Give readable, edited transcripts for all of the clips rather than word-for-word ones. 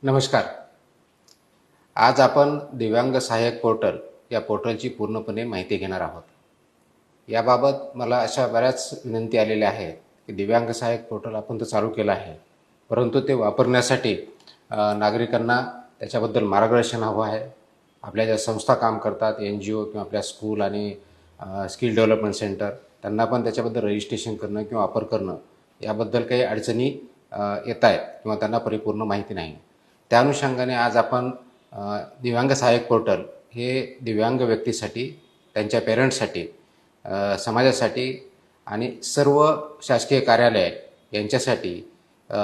नमस्कार. आज आपण दिव्यांग सहाय्यक पोर्टल या पोर्टलची पूर्णपणे माहिती घेणार आहोत. याबाबत मला अशा बऱ्याच विनंती आलेल्या आहेत की दिव्यांग सहाय्यक पोर्टल आपण तर चालू केलं आहे, परंतु ते वापरण्यासाठी नागरिकांना त्याच्याबद्दल मार्गदर्शन हवं आहे. आपल्या ज्या संस्था काम करतात, NGO किंवा आपल्या स्कूल आणि स्किल डेव्हलपमेंट सेंटर, त्यांना पण त्याच्याबद्दल रजिस्ट्रेशन करणं किंवा वापर करणं याबद्दल काही अडचणी येत आहेत किंवा त्यांना परिपूर्ण माहिती नाही. त्या अनुषंगाने आज आपण दिव्यांग सहाय्यक पोर्टल हे दिव्यांग व्यक्तीसाठी, त्यांच्या पेरेंट्ससाठी, समाजासाठी आणि सर्व शासकीय कार्यालय यांच्यासाठी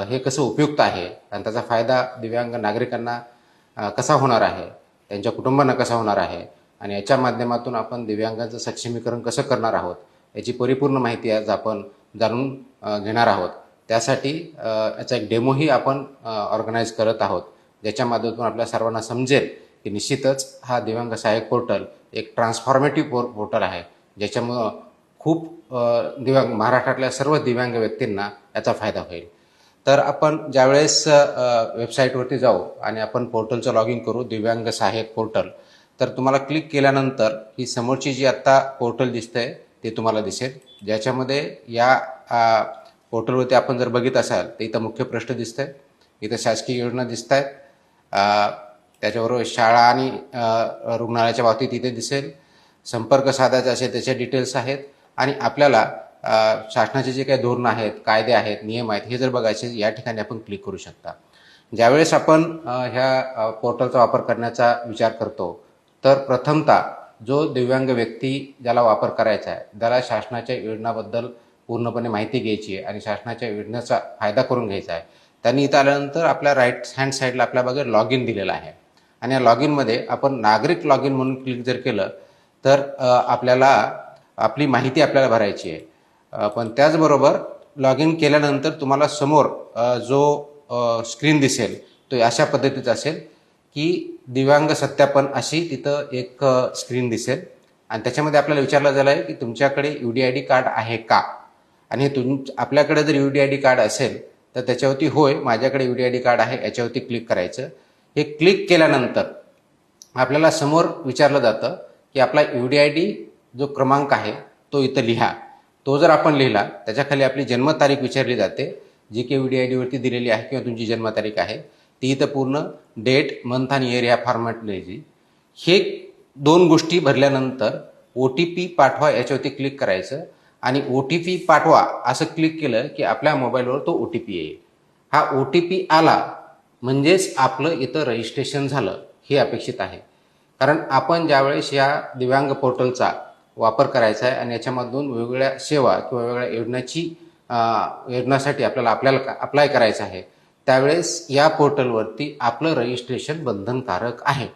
हे कसं उपयुक्त आहे आणि त्याचा फायदा दिव्यांग नागरिकांना कसा होणार आहे, त्यांच्या कुटुंबांना कसा होणार आहे आणि याच्या माध्यमातून आपण दिव्यांगांचं सक्षमीकरण कसं करणार आहोत याची परिपूर्ण माहिती आज आपण जाणून घेणार आहोत. त्यासाठी याचा एक डेमोही आपण ऑर्गनाईज करत आहोत, ज्याच्या माध्यमातून आपल्या सर्वांना समजेल की निश्चितच हा दिव्यांग सहाय्यक पोर्टल एक ट्रान्सफॉर्मेटिव्ह पोर्टल आहे, ज्याच्यामुळं खूप महाराष्ट्रातल्या सर्व दिव्यांग व्यक्तींना याचा फायदा होईल. तर आपण ज्यावेळेस वेबसाईटवरती जाऊ आणि आपण पोर्टलचं लॉग इन करू, दिव्यांग सहाय्यक पोर्टल, तर तुम्हाला क्लिक केल्यानंतर ही समोरची जी आत्ता पोर्टल दिसतंय ते तुम्हाला दिसेल, ज्याच्यामध्ये या पोर्टलवरती आपण जर बघित असाल तर इथं मुख्य प्रश्न दिसतंय, इथं शासकीय योजना दिसत आहेत, त्याच्याबरोबर शाळा आणि रुग्णालयाच्या बाबतीत इथे दिसेल, संपर्क साधायचा असेल त्याचे डिटेल्स आहेत आणि आपल्याला शासनाचे जे काही धोरणं आहेत, कायदे आहेत, नियम आहेत हे जर बघायचे या ठिकाणी आपण क्लिक करू शकता. ज्यावेळेस आपण ह्या पोर्टलचा वापर करण्याचा विचार करतो तर प्रथमतः जो दिव्यांग व्यक्ती ज्याला वापर करायचा आहे त्याला शासनाच्या योजनाबद्दल पूर्णपणे माहिती घ्यायची आहे आणि शासनाच्या योजनेचा फायदा करून घ्यायचा आहे. त्यांनी इथं आल्यानंतर आपल्या राईट हँड साईडला आपल्या बघा लॉग इन दिलेलं आहे आणि या लॉग इनमध्ये आपण नागरिक लॉग इन म्हणून क्लिक जर केलं तर आपल्याला आपली माहिती आपल्याला भरायची आहे. पण त्याचबरोबर लॉग इन केल्यानंतर तुम्हाला समोर जो स्क्रीन दिसेल तो अशा पद्धतीचा असेल की दिव्यांग सत्यापन अशी तिथं एक स्क्रीन दिसेल आणि त्याच्यामध्ये आपल्याला विचारलं झालं आहे की तुमच्याकडे UDID कार्ड आहे का, आणि आपल्याकडे जर UDID कार्ड असेल तर त्याच्यावरती होय माझ्याकडे UDID कार्ड आहे याच्यावरती क्लिक करायचं. हे क्लिक केल्यानंतर आपल्याला समोर विचारलं जातं की आपला UDID जो क्रमांक आहे तो इथं लिहा. तो जर आपण लिहिला त्याच्याखाली आपली जन्मतारीख विचारली जाते, जी की UDID वरती दिलेली आहे किंवा तुमची जन्मतारीख आहे ती इथं पूर्ण डेट, मंथ आणि इयर ह्या फॉर्मॅट लिहायची. हे दोन गोष्टी भरल्यानंतर OTP पाठवा याच्यावरती क्लिक करायचं आणि OTP पाठवा असं क्लिक केलं की आपल्या मोबाईलवर तो OTP येईल. हा OTP आला म्हणजेच आपलं इथं रजिस्ट्रेशन झालं हे अपेक्षित आहे. कारण आपण ज्यावेळेस या दिव्यांग पोर्टलचा वापर करायचा आहे आणि याच्यामधून वेगवेगळ्या सेवा किंवा वेगवेगळ्या योजनासाठी आपल्याला अप्लाय करायचं आहे त्यावेळेस या पोर्टलवरती आपलं रजिस्ट्रेशन बंधनकारक आहे.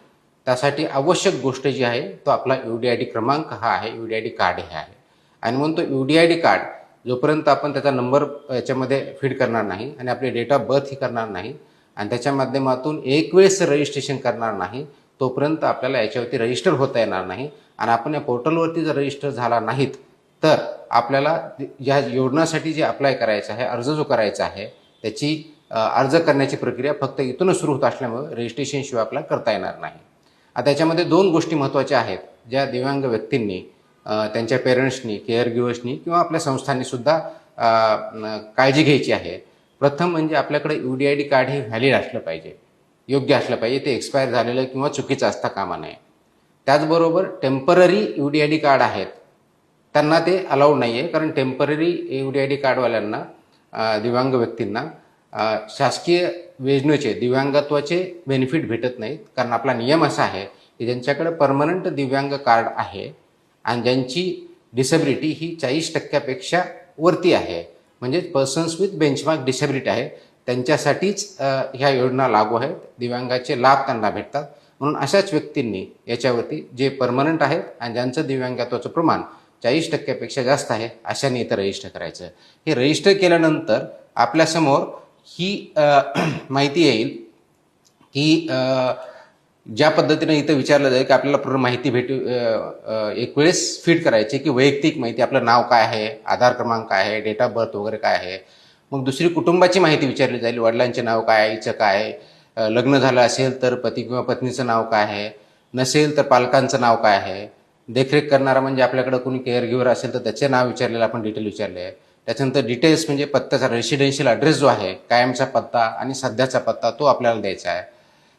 त्यासाठी आवश्यक गोष्ट जी आहे तो आपला UDID क्रमांक हा आहे, UDID कार्ड हे आहे. आणि म्हणून तो UDID कार्ड जोपर्यंत आपण त्याचा नंबर याच्यामध्ये फीड करणार नाही आणि आपली डेट ऑफ बर्थ ही करणार नाही आणि त्याच्या माध्यमातून एक वेळेस रजिस्ट्रेशन करणार नाही तोपर्यंत आपल्याला याच्यावरती रजिस्टर होता येणार नाही. आणि आपण या पोर्टलवरती जर रजिस्टर झाला नाहीत तर आपल्याला या योजनासाठी जे अप्लाय करायचं आहे, अर्ज जो करायचा आहे त्याची अर्ज करण्याची प्रक्रिया फक्त इथूनच सुरू होत असल्यामुळे रजिस्ट्रेशन शिवाय आपल्याला करता येणार नाही. आता याच्यामध्ये दोन गोष्टी महत्त्वाच्या आहेत ज्या दिव्यांग व्यक्तींनी, त्यांच्या पेरेंट्सनी, केअर गिवर्सनी किंवा आपल्या संस्थांनी सुद्धा काळजी घ्यायची आहे. प्रथम म्हणजे आपल्याकडे UDID कार्ड हे व्हॅलिड असलं पाहिजे, योग्य असलं पाहिजे, ते एक्सपायर झालेलं किंवा चुकीचं असता कामा नये. त्याचबरोबर टेम्पररी UDID कार्ड आहेत त्यांना ते अलाउड नाही आहे, कारण टेम्पररी UDID कार्डवाल्यांना, दिव्यांग व्यक्तींना शासकीय योजनेचे दिव्यांगत्वाचे बेनिफिट भेटत नाहीत. कारण आपला नियम असा आहे की ज्यांच्याकडे परमनंट दिव्यांग कार्ड आहे आणि ज्यांची डिसेबिलिटी ही 40% वरती आहे, म्हणजे पर्सन्स विथ बेंचमार्क डिसेबिलिटी आहे, त्यांच्यासाठीच ह्या योजना लागू आहेत. दिव्यांगाचे लाभ त्यांना भेटतात. म्हणून अशाच व्यक्तींनी याच्यावरती जे परमनंट आहेत आणि ज्यांचं दिव्यांगत्वाचं प्रमाण 40% जास्त आहे अशांनी इथं रजिस्टर करायचं. हे रजिस्टर केल्यानंतर आपल्यासमोर ही माहिती येईल की ज्या पद्धतीने इथं विचारलं जाईल की आपल्याला पूर्ण माहिती एक वेळेस फीड करायची की वैयक्तिक माहिती, आपलं नाव काय आहे, आधार क्रमांक काय आहे, डेट ऑफ बर्थ वगैरे काय आहे. मग दुसरी कुटुंबाची माहिती विचारली जाईल, वडिलांचे नाव काय आहे, आईचं काय आहे, लग्न झालं असेल तर पती किंवा पत्नीचं नाव काय आहे, नसेल तर पालकांचं नाव काय आहे, देखरेख करणारा म्हणजे आपल्याकडे कोणी केअर गिव्हर असेल तर त्याचे नाव विचारलेलं आपण डिटेल विचारले आहे. त्याच्यानंतर डिटेल्स म्हणजे पत्त्याचा रेसिडेन्शियल ॲड्रेस जो आहे, कायमचा पत्ता आणि सध्याचा पत्ता तो आपल्याला द्यायचा आहे.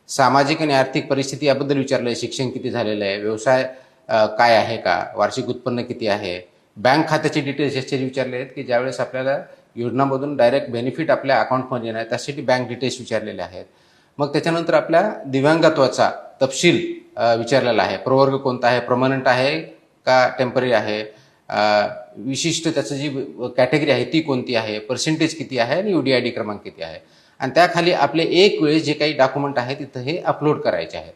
सामाजिक आणि आर्थिक परिस्थिती याबद्दल विचारलं आहे, शिक्षण किती झालेलं आहे, व्यवसाय काय आहे का, वार्षिक उत्पन्न किती आहे, बँक खात्याचे डिटेल्स याचे विचारले आहेत की ज्यावेळेस आपल्याला योजनामधून डायरेक्ट बेनिफिट आपल्या अकाउंटमध्ये येणार त्यासाठी बँक डिटेल्स विचारलेले आहेत. मग त्याच्यानंतर आपल्या दिव्यांगत्वाचा तपशील विचारलेला आहे. प्रवर्ग कोणता आहे, परमनंट आहे का टेम्पररी आहे, विशिष्ट त्याचं जी कॅटेगरी आहे ती कोणती आहे, पर्सेंटेज किती आहे आणि UDID क्रमांक किती आहे. आणि त्याखाली आपले एक वेळेस जे काही डॉक्युमेंट आहे तिथं हे अपलोड करायचे आहेत.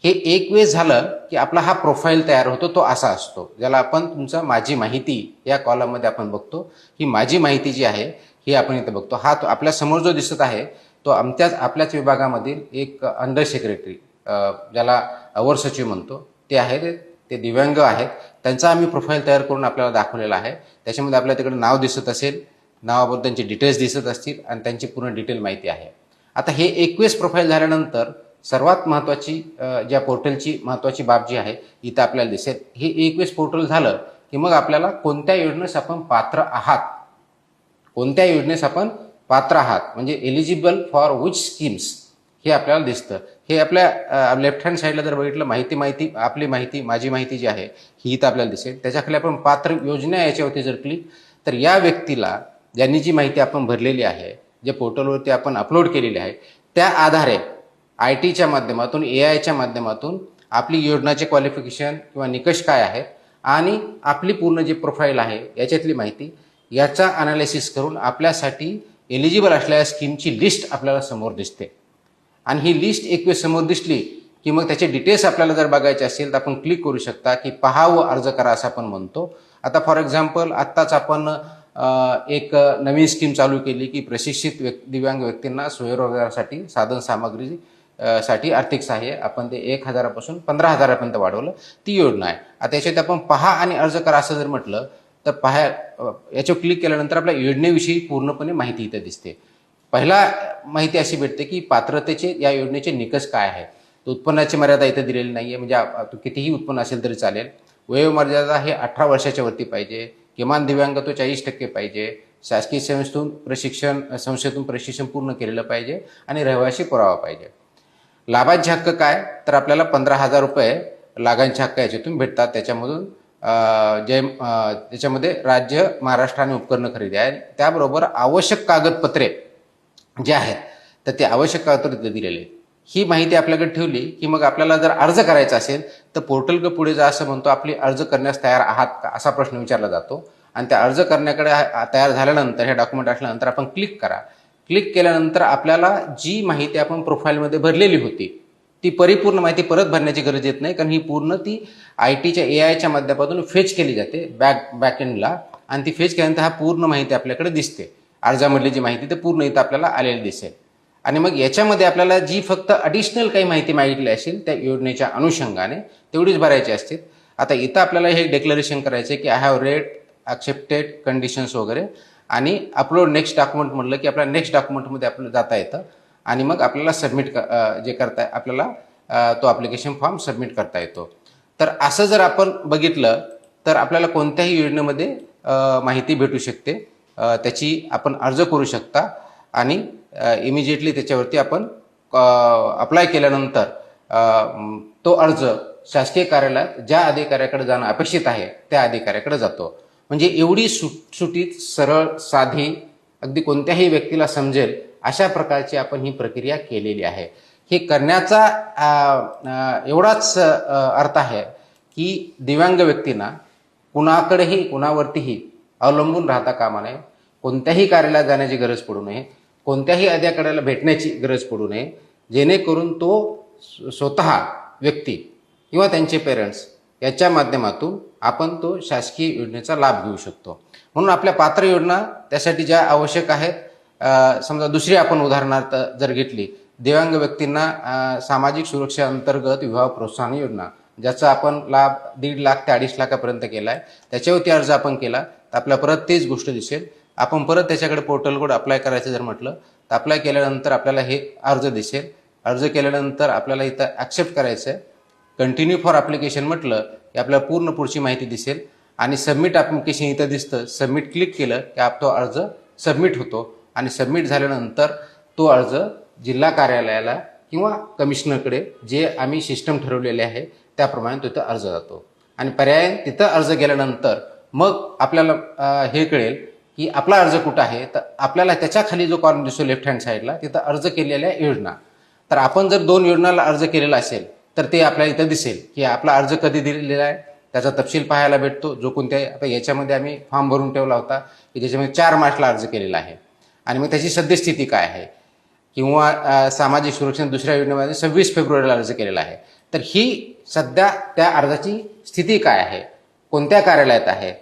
हे एक वेळेस झालं की आपला हा प्रोफाईल तयार होतो, तो असा असतो ज्याला आपण तुमचा माझी माहिती या कॉलममध्ये आपण बघतो. ही माझी माहिती जी आहे ही आपण इथं बघतो. हा तो आपल्या समोर जो दिसत आहे तो आपल्याच विभागामधील एक अंडर सेक्रेटरी, ज्याला अवर सचिव म्हणतो, ते आहेत, ते दिव्यांग आहेत. त्यांचा आम्ही प्रोफाईल तयार करून आपल्याला दाखवलेला आहे. त्याच्यामध्ये आपल्याला तिकडे नाव दिसत असेल, नावाबद्दल त्यांचे डिटेल्स दिसत असतील आणि त्यांची पूर्ण डिटेल माहिती आहे. आता हे 21 प्रोफाईल झाल्यानंतर सर्वात महत्त्वाची ज्या पोर्टलची महत्त्वाची बाब जी आहे इथं आपल्याला दिसेल. हे 21 पोर्टल झालं की मग आपल्याला कोणत्या योजनेस आपण पात्र आहात, कोणत्या योजनेस आपण पात्र आहात म्हणजे एलिजिबल फॉर विच स्कीम्स हे आपल्याला दिसतं. हे आपल्या लेफ्ट हँड साईडला जर बघितलं माहिती आपली माहिती माझी माहिती जी आहे ही इथं आपल्याला दिसेल. त्याच्याखाली आपण पात्र योजना याच्यावरती जर क्लिक, तर या व्यक्तीला ज्यांनी जी माहिती आपण भरलेली आहे, जे पोर्टलवरती आपण अपलोड केलेली आहे, त्या आधारे IT च्या माध्यमातून AIच्या माध्यमातून आपली योजनाचे क्वालिफिकेशन किंवा निकष काय आहेत आणि आपली पूर्ण जी प्रोफाईल आहे याच्यातली माहिती याचा अनालिसिस करून आपल्यासाठी एलिजिबल असलेल्या स्कीमची लिस्ट आपल्याला समोर दिसते. आणि ही लिस्ट एक वेळ समोर दिसली की मग त्याचे डिटेल्स आपल्याला जर बघायचे असेल तर आपण क्लिक करू शकता की पहा व अर्ज करा असं आपण म्हणतो. आता फॉर एक्झाम्पल आत्ताच आपण एक नवीन स्कीम चालू केली की प्रशिक्षित दिव्यांग व्यक्तींना स्वयंरोजगारासाठी साधन सामग्री साठी आर्थिक सहाय्य आपण ते 1,000 पासून 15,000 वाढवलं, ती योजना आहे. आता याच्यात आपण पहा आणि अर्ज करा असं जर म्हटलं तर याच्यावर क्लिक केल्यानंतर आपल्या योजनेविषयी पूर्णपणे माहिती इथं दिसते. पहिला माहिती अशी भेटते की पात्रतेचे या योजनेचे निकष काय आहे. उत्पन्नाची मर्यादा इथं दिलेली नाहीये, म्हणजे कितीही उत्पन्न असेल तरी चालेल. वयोमर्यादा हे 18 वर्षाच्या वरती पाहिजे, किमान दिव्यांगत्व 40% पाहिजे, शासकीय संस्थेतून प्रशिक्षण पूर्ण केलेलं पाहिजे आणि रहिवासी पुरावा पाहिजे. लाभांचे हक्क काय, तर आपल्याला 15,000 रुपये लाभांचे हक्क याच्यातून भेटतात. त्याच्यामधून त्याच्यामध्ये राज्य, महाराष्ट्र आणि उपकरण खरेदी आहे. त्याबरोबर आवश्यक कागदपत्रे जे आहेत तर ते आवश्यक कागदपत्रे दिलेले आहेत. ही माहिती आपल्याकडे ठेवली की मग आपल्याला जर अर्ज करायचा असेल तर पोर्टल पुढे जा असं म्हणतो, आपली अर्ज करण्यास तयार आहात का असा प्रश्न विचारला जातो. आणि त्या अर्ज करण्याकडे तयार झाल्यानंतर हे डॉक्युमेंट असल्यानंतर आपण क्लिक करा. क्लिक केल्यानंतर आपल्याला जी माहिती आपण प्रोफाईलमध्ये भरलेली होती ती परिपूर्ण माहिती परत भरण्याची गरज येत नाही, कारण ही पूर्ण ती IT च्या AIच्या माध्यमातून फेच केली जाते बॅकएंडला. आणि ती फेच केल्यानंतर हा पूर्ण माहिती आपल्याकडे दिसते. अर्जामधली जी माहिती ते पूर्ण इथं आपल्याला आलेली दिसेल. आणि मग याच्यामध्ये आपल्याला जी फक्त ॲडिशनल काही माहिती मागितली असेल त्या योजनेच्या अनुषंगाने तेवढीच भरायची असते. आता इथं आपल्याला हे डिक्लेरेशन करायचं की I have red, accepted, conditions वगैरे, आणि अपलोड नेक्स्ट डॉक्युमेंट म्हटलं की आपल्या नेक्स्ट डॉक्युमेंटमध्ये आपल्याला जाता येतं आणि मग आपल्याला सबमिट जे करता आपल्याला तो ॲप्लिकेशन फॉर्म सबमिट करता येतो. तर असं जर आपण बघितलं तर आपल्याला कोणत्याही योजनेमध्ये माहिती भेटू शकते, त्याची आपण अर्ज करू शकता आणि इमिजिएटली त्याच्यावरती आपण अप्लाय केल्यानंतर तो अर्ज शासकीय कार्यालयात ज्या अधिकाऱ्याकडे जाणं अपेक्षित आहे त्या अधिकाऱ्याकडे जातो. म्हणजे एवढी सुटसुटीत, सरळ, साधी, अगदी कोणत्याही व्यक्तीला समजेल अशा प्रकारची आपण ही प्रक्रिया केलेली आहे. हे करण्याचा एवढाच अर्थ आहे की दिव्यांग व्यक्तींना कुणाकडेही कुणावरतीही अवलंबून राहता कामा नये, कोणत्याही कार्यालयात जाण्याची गरज पडू नये, कोणत्याही अधिकाऱ्याला भेटण्याची गरज पडू नये, जेणेकरून तो स्वतः व्यक्ती किंवा त्यांचे पेरेंट्स याच्या माध्यमातून आपण तो शासकीय योजनेचा लाभ घेऊ शकतो. म्हणून आपल्या पात्र योजना त्यासाठी ज्या आवश्यक आहेत, समजा दुसरी आपण उदाहरणार्थ जर घेतली, दिव्यांग व्यक्तींना सामाजिक सुरक्षा अंतर्गत विवाह प्रोत्साहन योजना, ज्याचा आपण लाभ 1.5 लाख ते 2.5 लाखापर्यंत केला आहे, त्याच्यावरती अर्ज आपण केला तर आपल्याला परत तेच गोष्ट दिसेल. आपण परत त्याच्याकडे पोर्टल कोड अप्लाय करायचं जर म्हटलं तर अप्लाय केल्यानंतर आपल्याला हे अर्ज दिसेल. अर्ज केल्यानंतर आपल्याला इथं ॲक्सेप्ट करायचं आहे. कंटिन्यू फॉर ॲप्लिकेशन म्हटलं की आपल्याला पूर्ण पुढची माहिती दिसेल आणि सबमिट ॲप्लिकेशन इथं दिसतं. सबमिट क्लिक केलं की तो अर्ज सबमिट होतो आणि सबमिट झाल्यानंतर तो अर्ज जिल्हा कार्यालयाला किंवा कमिशनरकडे जे आम्ही सिस्टम ठरवलेले आहे त्याप्रमाणे तिथं अर्ज जातो. आणि पर्याय तिथं अर्ज केल्यानंतर मग आपल्याला हे कळेल की आपला अर्ज कुठं आहे. तर आपल्याला त्याच्या खाली जो कॉलम दिसतो लेफ्ट हँड साईडला तिथं अर्ज केलेल्या योजना. तर आपण जर 2 योजनाला अर्ज केलेला असेल तर ते आपल्याला इथं दिसेल की आपला अर्ज कधी दिलेला आहे, त्याचा तपशील पाहायला भेटतो. जो कोणत्या आता याच्यामध्ये आम्ही फॉर्म भरून ठेवला होता की ज्याच्यामध्ये 4 मार्चला अर्ज केलेला आहे आणि मग त्याची सद्यस्थिती काय आहे. किंवा सामाजिक सुरक्षण दुसऱ्या योजनेमध्ये 26 फेब्रुवारीला अर्ज केलेला आहे. तर ही सध्या त्या अर्जाची स्थिती काय आहे, कोणत्या कार्यालयात आहे,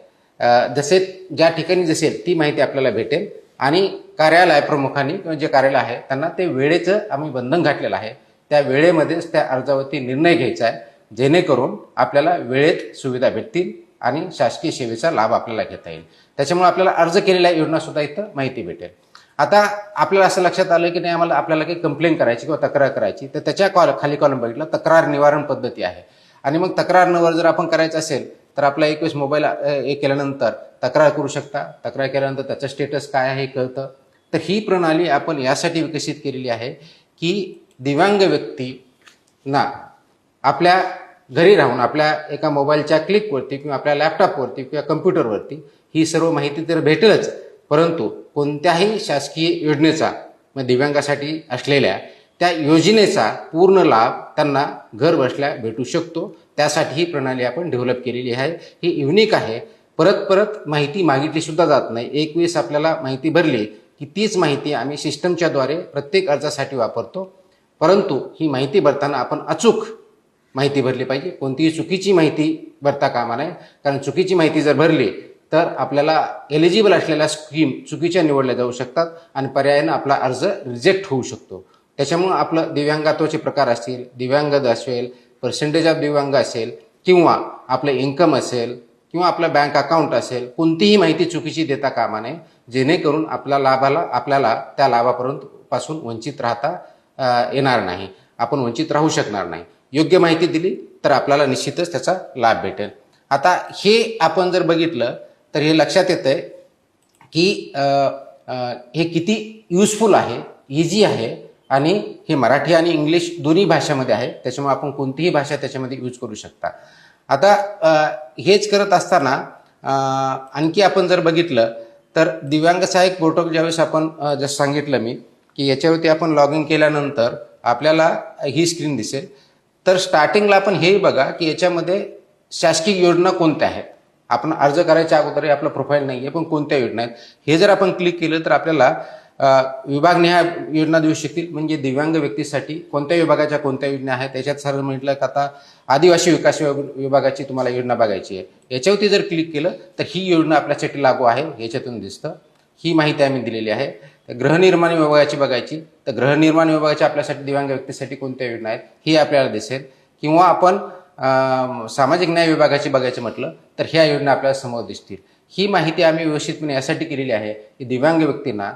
जसे ज्या ठिकाणी दिसेल ती माहिती आपल्याला भेटेल. आणि कार्यालय प्रमुखांनी किंवा जे कार्यालय आहे त्यांना ते वेळेचं आम्ही बंधन घातलेलं आहे. त्या वेळेमध्येच त्या अर्जावरती निर्णय घ्यायचा आहे, जेणेकरून आपल्याला वेळेत सुविधा भेटतील आणि शासकीय सेवेचा लाभ आपल्याला घेता येईल. त्याच्यामुळे आपल्याला अर्ज केलेल्या योजनासुद्धा इथं माहिती भेटेल. आता आपल्याला असं लक्षात आलं की नाही आपल्याला काही कंप्लेंट करायची किंवा तक्रार करायची, तर त्याच्या खाली कॉलम बघितला तक्रार निवारण पद्धती आहे. आणि मग तक्रार निवारण जर आपण करायचं असेल तर आपला एक वेळेस मोबाईल हे केल्यानंतर तक्रार करू शकता. तक्रार केल्यानंतर त्याचं स्टेटस काय आहे हे कळतं. तर ही प्रणाली आपण यासाठी विकसित केलेली आहे की दिव्यांग व्यक्तींना आपल्या घरी राहून आपल्या एका मोबाईलच्या क्लिकवरती किंवा आपल्या लॅपटॉपवरती किंवा कम्प्युटरवरती ही सर्व माहिती तर भेटेलच, परंतु कोणत्याही शासकीय योजनेचा दिव्यांगासाठी असलेल्या त्या योजनेचा पूर्ण लाभ त्यांना घर बसल्या भेटू शकतो. त्यासाठी ही प्रणाली आपण डेव्हलप केलेली आहे. ही युनिक आहे. परत परत माहिती मागितली सुद्धा जात नाही. एक वेळेस आपल्याला माहिती भरली की तीच माहिती आम्ही सिस्टमच्याद्वारे प्रत्येक अर्जासाठी वापरतो. परंतु ही माहिती भरताना आपण अचूक माहिती भरली पाहिजे. कोणतीही चुकीची माहिती भरता कामा नये, कारण चुकीची माहिती जर भरली तर आपल्याला एलिजिबल असलेल्या स्कीम चुकीच्या निवडल्या जाऊ शकतात आणि पर्यायानं आपला अर्ज रिजेक्ट होऊ शकतो. त्याच्यामुळं आपलं दिव्यांगत्वाचे प्रकार असतील, दिव्यांग असेल, पर्सेंटेज ऑफ दिव्यांग असेल किंवा आपलं इन्कम असेल किंवा आपलं बँक अकाउंट असेल, कोणतीही माहिती चुकीची देता कामा नये, जेणेकरून आपल्याला त्या लाभापर्यंत पासून वंचित राहता येणार नाही, आपण वंचित राहू शकणार नाही. योग्य माहिती दिली तर आपल्याला निश्चितच त्याचा लाभ भेटेल. आता हे आपण जर बघितलं तर हे लक्षात येतंय की हे किती युजफुल आहे, इझी आहे आणि हे मराठी आणि इंग्लिश दोन्ही भाषामध्ये आहे. त्याच्यामुळे आपण कोणतीही भाषा त्याच्यामध्ये यूज करू शकता. आता हेच करत असताना आणखी आपण जर बघितलं तर दिव्यांग सहाय्यक पोर्टल ज्यावेळेस आपण जसं सांगितलं मी की याच्यावरती आपण लॉग इन केल्यानंतर आपल्याला ही स्क्रीन दिसेल. तर स्टार्टिंगला आपण हेही बघा की याच्यामध्ये शासकीय योजना कोणत्या आहेत. आपण अर्ज करायच्या अगोदर आपलं प्रोफाईल नाही आहे, पण कोणत्या योजना आहेत हे जर आपण क्लिक केलं तर आपल्याला विभागनिहाय योजना देऊ शकतील. म्हणजे दिव्यांग व्यक्तीसाठी कोणत्या विभागाच्या कोणत्या योजना आहेत. त्याच्यात सर म्हटलं की आता आदिवासी विकास विभागाची तुम्हाला योजना बघायची आहे, याच्यावरती जर क्लिक केलं तर ही योजना आपल्यासाठी लागू आहे याच्यातून दिसतं. ही माहिती आम्ही दिलेली आहे. गृहनिर्माण विभागाची बघायची तर गृहनिर्माण विभागाच्या आपल्यासाठी दिव्यांग व्यक्तीसाठी कोणत्या योजना आहेत ही आपल्याला दिसेल. किंवा आपण सामाजिक न्याय विभागाची बघायचं म्हटलं तर ह्या योजना आपल्याला समोर दिसतील. ही माहिती आम्ही व्यवस्थितपणे यासाठी केलेली आहे की दिव्यांग व्यक्तींना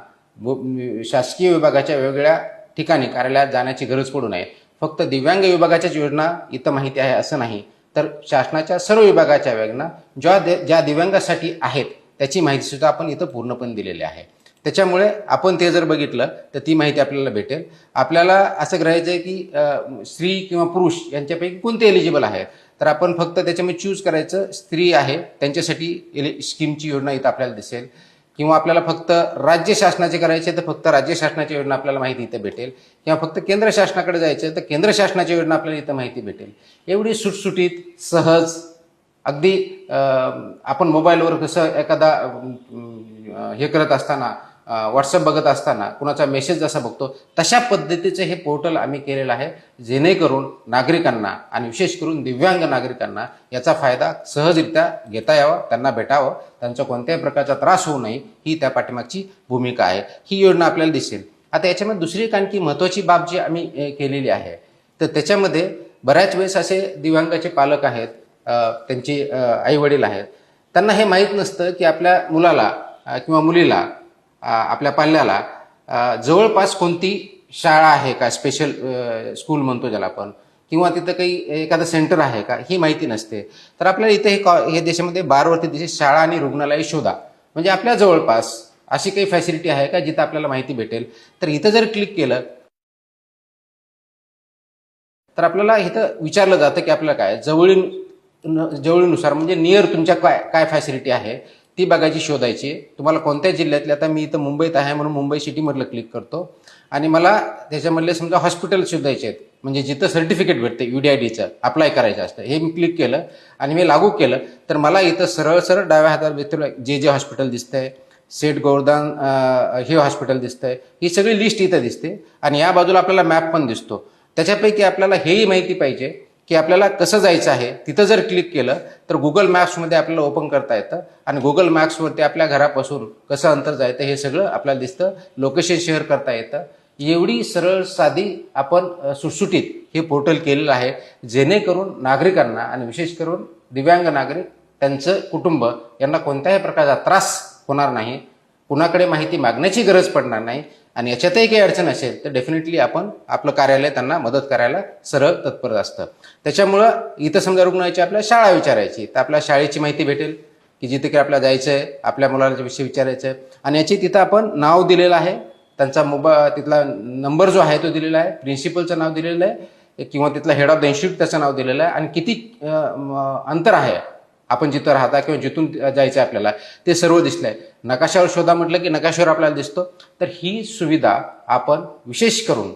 शासकीय विभागाच्या वेगवेगळ्या ठिकाणी कार्यालयात जाण्याची गरज पडू नये. फक्त दिव्यांग विभागाच्याच योजना इथं माहिती आहे असं नाही, तर शासनाच्या सर्व विभागाच्या योजना ज्या दिव्यांगासाठी आहेत त्याची माहिती सुद्धा आपण इथं पूर्णपणे दिलेली आहे. त्याच्यामुळे आपण ते जर बघितलं तर ती माहिती आपल्याला भेटेल. आपल्याला असं करायचं आहे की स्त्री किंवा पुरुष यांच्यापैकी कोणते एलिजिबल आहे, तर आपण फक्त त्याच्यामध्ये चूज करायचं. स्त्री आहे त्यांच्यासाठी स्कीमची योजना इथं आपल्याला दिसेल. किंवा आपल्याला फक्त राज्य शासनाचे करायचे तर फक्त राज्य शासनाची योजना आपल्याला माहिती इथं भेटेल. किंवा फक्त केंद्र शासनाकडे जायचं तर केंद्र शासनाची योजना आपल्याला इथं माहिती भेटेल. एवढी सुटसुटीत सहज अगदी आपण मोबाईलवर कसं एखादा हे करत असताना व्हॉट्सअप बघत असताना कुणाचा मेसेज जसा बघतो तशा पद्धतीचं हे पोर्टल आम्ही केलेलं आहे, जेणेकरून नागरिकांना आणि विशेष करून दिव्यांग नागरिकांना याचा फायदा सहजरित्या घेता यावा, त्यांना भेटावं, त्यांचा कोणत्याही प्रकारचा त्रास होऊ नये ही त्या पाठीमागची भूमिका आहे. ही योजना आपल्याला दिसेल. आता याच्यामध्ये दुसरी एक आणखी महत्त्वाची बाब जी आम्ही केलेली आहे तर त्याच्यामध्ये बऱ्याच वेळेस असे दिव्यांगाचे पालक आहेत, त्यांची आई वडील आहेत, त्यांना हे माहीत नसतं की आपल्या मुलाला किंवा मुलीला आपल्या पाल्याला जवळपास कोणती शाळा आहे का, स्पेशल स्कूल म्हणतो ज्याला आपण, किंवा तिथं काही एखादं सेंटर आहे का, ही माहिती नसते. तर आपल्याला इथे हे देशामध्ये 12वरती देशात शाळा आणि रुग्णालय शोधा, म्हणजे आपल्या जवळपास अशी काही फॅसिलिटी आहे का जिथं आपल्याला माहिती भेटेल. तर इथं जर क्लिक केलं तर आपल्याला इथं विचारलं जातं की आपल्याला काय जवळीनुसार म्हणजे नियर तुमच्या काय काय फॅसिलिटी आहे ती बघायची, शोधायची. तुम्हाला कोणत्या जिल्ह्यातली, आता मी इथं मुंबईत आहे म्हणून मुंबई सिटीमधलं क्लिक करतो आणि मला त्याच्यामधले समजा हॉस्पिटल शोधायचे आहेत, म्हणजे जिथं सर्टिफिकेट भेटते UDIDचं अप्लाय करायचं असतं, हे मी क्लिक केलं आणि मी लागू केलं तर मला इथं सरळ सरळ डाव्या हातावर जे हॉस्पिटल दिसतंय, सेठ गोवर्धन हे हॉस्पिटल दिसतंय, ही सगळी लिस्ट इथं दिसते आणि या बाजूला आपल्याला मॅप पण दिसतो. त्याच्यापैकी आपल्याला हेही माहिती पाहिजे की आपल्याला कसं जायचं आहे. तिथं जर क्लिक केलं तर गुगल मॅप्समध्ये आपल्याला ओपन करता येतं आणि गुगल मॅप्सवरती आपल्या घरापासून कसं अंतर जायचं हे सगळं आपल्याला दिसतं. लोकेशन शेअर करता येतं. एवढी सरळ साधी आपण सुटसुटीत हे पोर्टल केलेलं आहे, जेणेकरून नागरिकांना आणि विशेष करून दिव्यांग नागरिक, त्यांचं कुटुंब यांना कोणत्याही प्रकारचा त्रास होणार नाही, कुणाकडे माहिती मागण्याची गरज पडणार नाही आणि याच्यातही काही अडचण असेल तर डेफिनेटली आपण आपलं कार्यालय त्यांना मदत करायला सरळ तत्पर असतं. त्याच्यामुळं इथं समजा रुग्णाची आपल्याला शाळा विचारायची तर आपल्या शाळेची माहिती भेटेल की जिथे की आपल्याला जायचं आहे, आपल्या मुलाच्या विषयी विचारायचं आहे आणि याची तिथं आपण नाव दिलेलं आहे, त्यांचा तिथला नंबर जो आहे तो दिलेला आहे, प्रिन्सिपलचं नाव दिलेलं आहे किंवा तिथला हेड ऑफ द इन्स्टिट्यूट त्याचं नाव दिलेलं आहे आणि किती अंतर आहे आपण जिथं राहता किंवा जिथून जायचं आहे आपल्याला ते सर्व दिसलंय. नकाशावर शोधा म्हटलं की नकाशावर आपल्याला दिसतो. तर ही सुविधा आपण विशेष करून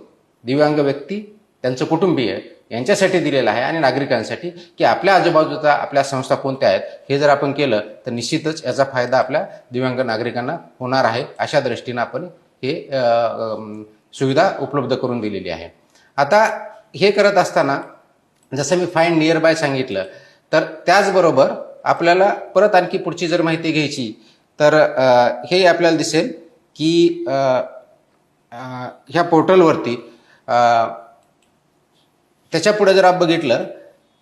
दिव्यांग व्यक्ती, त्यांचं कुटुंबीय यांच्यासाठी दिलेलं आहे आणि नागरिकांसाठी की आपल्या आजूबाजूचा आपल्या संस्था कोणत्या आहेत हे जर आपण केलं तर निश्चितच याचा फायदा आपल्या दिव्यांग नागरिकांना होणार आहे. अशा दृष्टीनं आपण हे सुविधा उपलब्ध करून दिलेली आहे. आता हे करत असताना जसं मी फाइंड नियर बाय सांगितलं, तर त्याचबरोबर आपल्याला परत आणखी पुढची जर माहिती घ्यायची तर हे आपल्याला दिसेल की ह्या पोर्टलवरती त्याच्या पुढे जर आपण बघितलं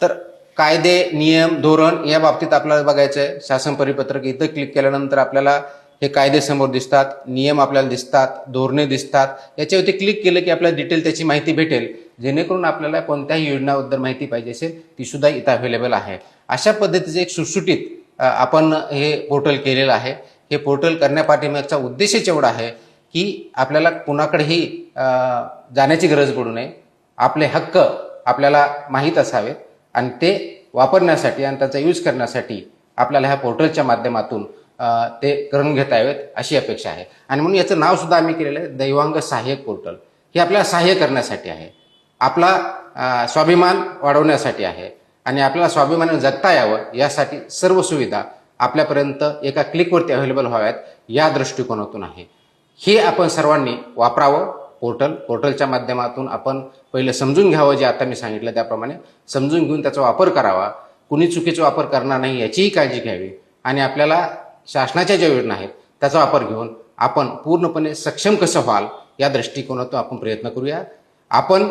तर कायदे, नियम, धोरण या बाबतीत आपल्याला बघायचं आहे. शासन परिपत्रक इथं क्लिक केल्यानंतर आपल्याला हे कायदे समोर दिसतात, नियम आपल्याला दिसतात, धोरणे दिसतात. याच्यावरती क्लिक केलं की आपल्याला डिटेल त्याची माहिती भेटेल, जेणेकरून आपल्याला कोणत्याही योजनाबद्दल माहिती पाहिजे असेल ती सुद्धा इथं अवेलेबल आहे. अशा पद्धतीचं एक सुटसुटीत आपण हे पोर्टल केलेलं आहे. हे पोर्टल करण्यापाठीमागचा उद्देशच एवढा आहे की आपल्याला कुणाकडेही जाण्याची गरज पडू नये, आपले हक्क आपल्याला माहीत असावेत आणि ते वापरण्यासाठी आणि त्याचा यूज करण्यासाठी आपल्याला ह्या पोर्टलच्या माध्यमातून ते करून घेता यावेत अशी अपेक्षा आहे. आणि म्हणून याचं नाव सुद्धा आम्ही केलेलं आहे दिव्यांग सहाय्यक पोर्टल. हे आपल्याला सहाय्य करण्यासाठी आहे, आपला स्वाभिमान वाढवण्यासाठी आहे आणि आपल्याला स्वाभिमानाने जगता यावं यासाठी सर्व सुविधा आपल्यापर्यंत एका क्लिकवरती अवेलेबल व्हाव्यात या दृष्टिकोनातून आहे. हे आपण सर्वांनी वापरावं. पोर्टलच्या माध्यमातून आपण पहिलं समजून घ्यावं, जे आता मी सांगितलं त्याप्रमाणे समजून घेऊन त्याचा वापर करावा. कुणी चुकीचा वापर करणार नाही याचीही काळजी घ्यावी आणि आपल्याला शासनाच्या ज्या योजना आहेत त्याचा वापर घेऊन आपण पूर्णपणे सक्षम कसं व्हाल या दृष्टिकोनातून आपण प्रयत्न करूया. आपण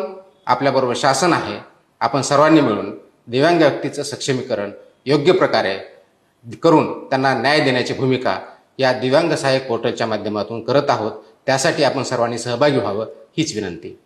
आपल्याबरोबर शासन आहे, आपण सर्वांनी मिळून दिव्यांग व्यक्तीचं सक्षमीकरण योग्य प्रकारे करून त्यांना न्याय देण्याची भूमिका या दिव्यांग सहाय्यक पोर्टलच्या माध्यमातून करत आहोत. त्यासाठी आपण सर्वांनी सहभागी व्हावं हीच विनंती.